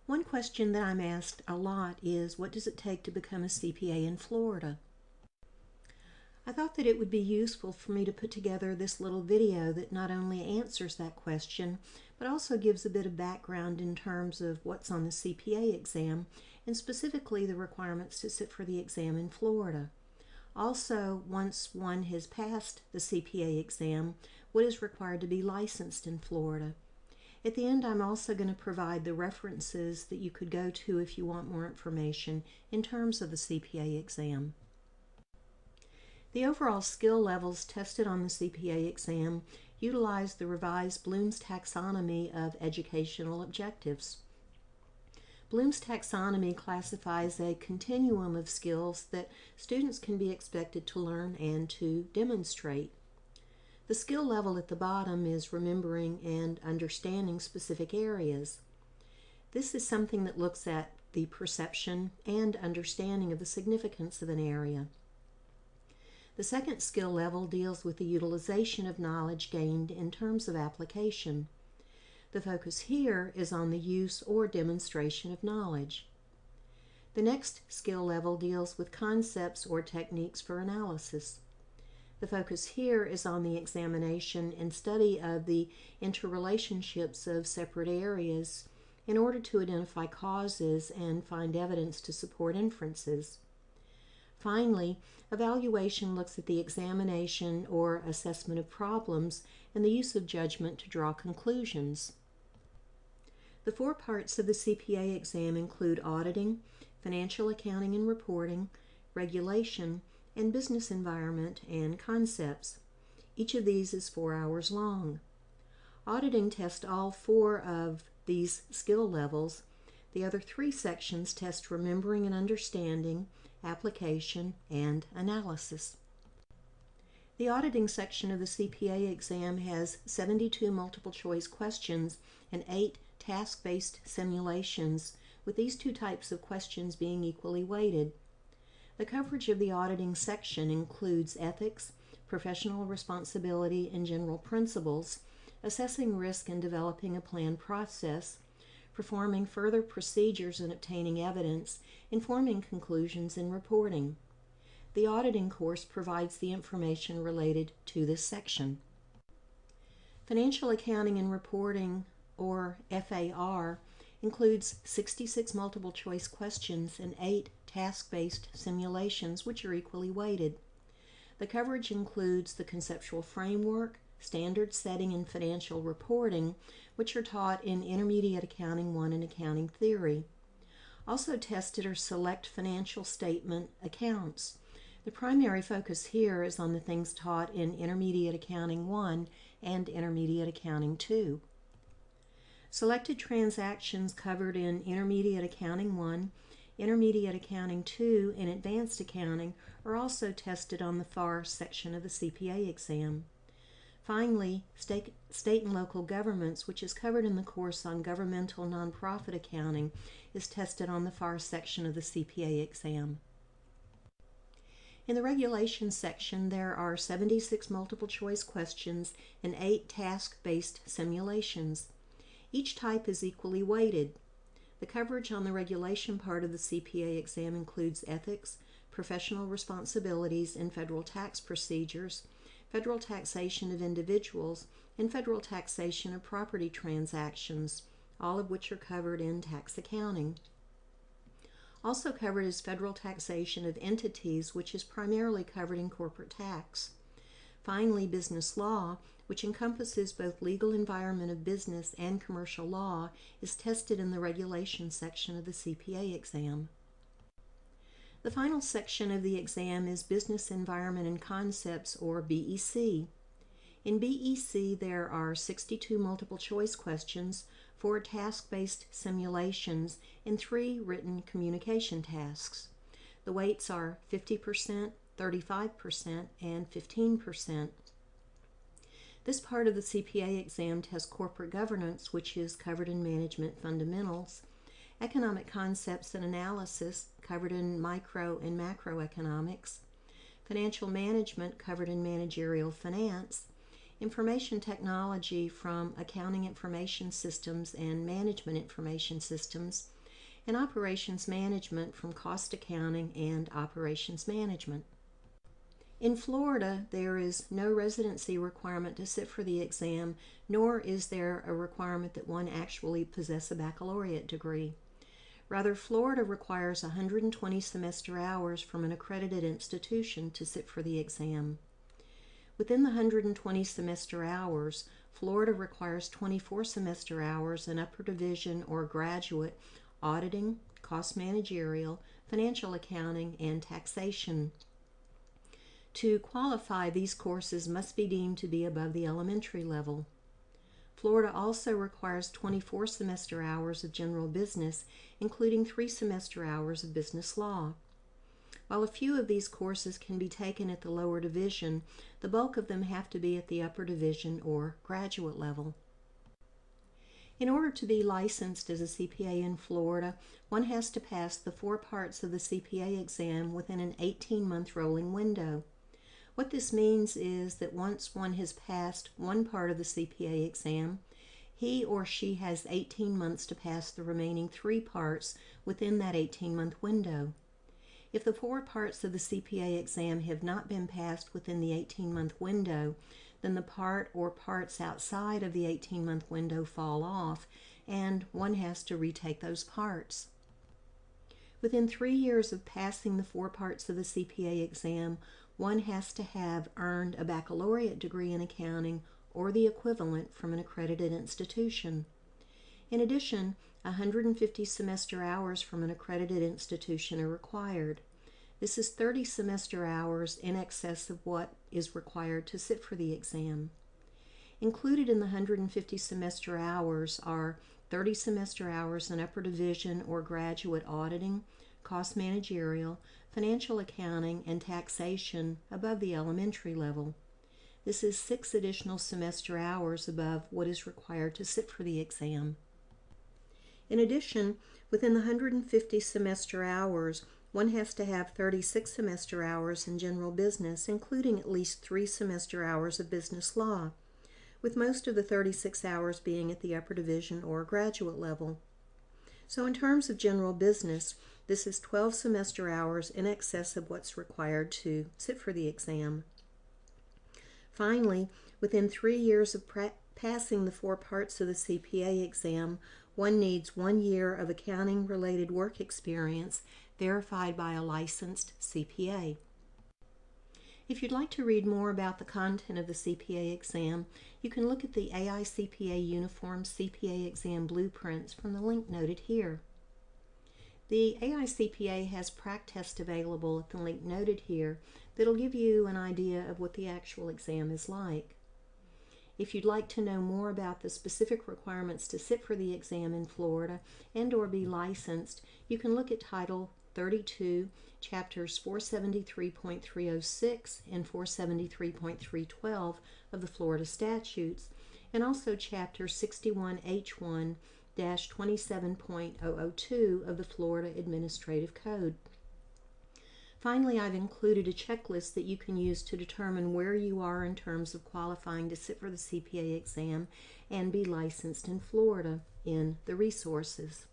One question that I'm asked a lot is, what does it take to become a CPA in Florida? I thought that it would be useful for me to put together this little video that not only answers that question, but also gives a bit of background in terms of what's on the CPA exam, and specifically the requirements to sit for the exam in Florida. Also, once one has passed the CPA exam, what is required to be licensed in Florida. At the end, I'm also going to provide the references that you could go to if you want more information in terms of the CPA exam. The overall skill levels tested on the CPA exam utilize the revised Bloom's taxonomy of educational objectives. Bloom's taxonomy classifies a continuum of skills that students can be expected to learn and to demonstrate. The skill level at the bottom is remembering and understanding specific areas. This is something that looks at the perception and understanding of the significance of an area. The second skill level deals with the utilization of knowledge gained in terms of application. The focus here is on the use or demonstration of knowledge. The next skill level deals with concepts or techniques for analysis. The focus here is on the examination and study of the interrelationships of separate areas in order to identify causes and find evidence to support inferences. Finally, evaluation looks at the examination or assessment of problems and the use of judgment to draw conclusions. The 4 parts of the CPA exam include auditing, financial accounting and reporting, regulation, and business environment and concepts. Each of these is 4 hours long. Auditing tests all 4 of these skill levels. The other 3 sections test remembering and understanding, application, and analysis. The auditing section of the CPA exam has 72 multiple choice questions and 8 task-based simulations, with these 2 types of questions being equally weighted. The coverage of the auditing section includes ethics, professional responsibility, and general principles, assessing risk and developing a planned process, performing further procedures and obtaining evidence, informing conclusions, and reporting. The auditing course provides the information related to this section. Financial accounting and reporting, or FAR, includes 66 multiple choice questions and 8 task-based simulations, which are equally weighted. The coverage includes the conceptual framework, standard setting, and financial reporting, which are taught in Intermediate Accounting 1 and Accounting Theory. Also tested are select financial statement accounts. The primary focus here is on the things taught in Intermediate Accounting 1 and Intermediate Accounting 2. Selected transactions covered in Intermediate Accounting 1, Intermediate Accounting 2, and Advanced Accounting are also tested on the FAR section of the CPA exam. Finally, state and local governments, which is covered in the course on Governmental Nonprofit Accounting, is tested on the FAR section of the CPA exam. In the regulation section, there are 76 multiple choice questions and 8 task-based simulations. Each type is equally weighted. The coverage on the regulation part of the CPA exam includes ethics, professional responsibilities, and federal tax procedures, federal taxation of individuals, and federal taxation of property transactions, all of which are covered in tax accounting. Also covered is federal taxation of entities, which is primarily covered in corporate tax. Finally, business law, which encompasses both legal environment of business and commercial law, is tested in the regulation section of the CPA exam. The final section of the exam is Business Environment and Concepts, or BEC. In BEC, there are 62 multiple choice questions, 4 task-based simulations, and 3 written communication tasks. The weights are 50%, 35%, and 15%. This part of the CPA exam tests corporate governance, which is covered in Management Fundamentals, economic concepts and analysis, covered in micro and macroeconomics, financial management, covered in managerial finance, information technology from accounting information systems and management information systems, and operations management from cost accounting and operations management. In Florida, there is no residency requirement to sit for the exam, nor is there a requirement that one actually possess a baccalaureate degree. Rather, Florida requires 120 semester hours from an accredited institution to sit for the exam. Within the 120 semester hours, Florida requires 24 semester hours in upper division or graduate auditing, cost managerial, financial accounting, and taxation. To qualify, these courses must be deemed to be above the elementary level. Florida also requires 24 semester hours of general business, including 3 semester hours of business law. While a few of these courses can be taken at the lower division, the bulk of them have to be at the upper division or graduate level. In order to be licensed as a CPA in Florida, one has to pass the 4 parts of the CPA exam within an 18-month rolling window. What this means is that once one has passed one part of the CPA exam, he or she has 18 months to pass the remaining 3 parts within that 18-month window. If the 4 parts of the CPA exam have not been passed within the 18-month window, then the part or parts outside of the 18-month window fall off, and one has to retake those parts. Within 3 years of passing the 4 parts of the CPA exam, one has to have earned a baccalaureate degree in accounting or the equivalent from an accredited institution. In addition, 150 semester hours from an accredited institution are required. This is 30 semester hours in excess of what is required to sit for the exam. Included in the 150 semester hours are 30 semester hours in upper division or graduate auditing, cost managerial, financial accounting, and taxation above the elementary level. This is 6 additional semester hours above what is required to sit for the exam. In addition, within the 150 semester hours, one has to have 36 semester hours in general business, including at least 3 semester hours of business law, with most of the 36 hours being at the upper division or graduate level. So in terms of general business, this is 12 semester hours in excess of what's required to sit for the exam. Finally, within 3 years of passing the 4 parts of the CPA exam, one needs 1 year of accounting-related work experience verified by a licensed CPA. If you'd like to read more about the content of the CPA exam, you can look at the AICPA Uniform CPA Exam Blueprints from the link noted here. The AICPA has prac tests available at the link noted here that'll give you an idea of what the actual exam is like. If you'd like to know more about the specific requirements to sit for the exam in Florida and/or be licensed, you can look at Title 32, Chapters 473.306 and 473.312 of the Florida statutes, and also Chapter 61H1-27.002 of the Florida Administrative Code. Finally, I've included a checklist that you can use to determine where you are in terms of qualifying to sit for the CPA exam and be licensed in Florida in the resources.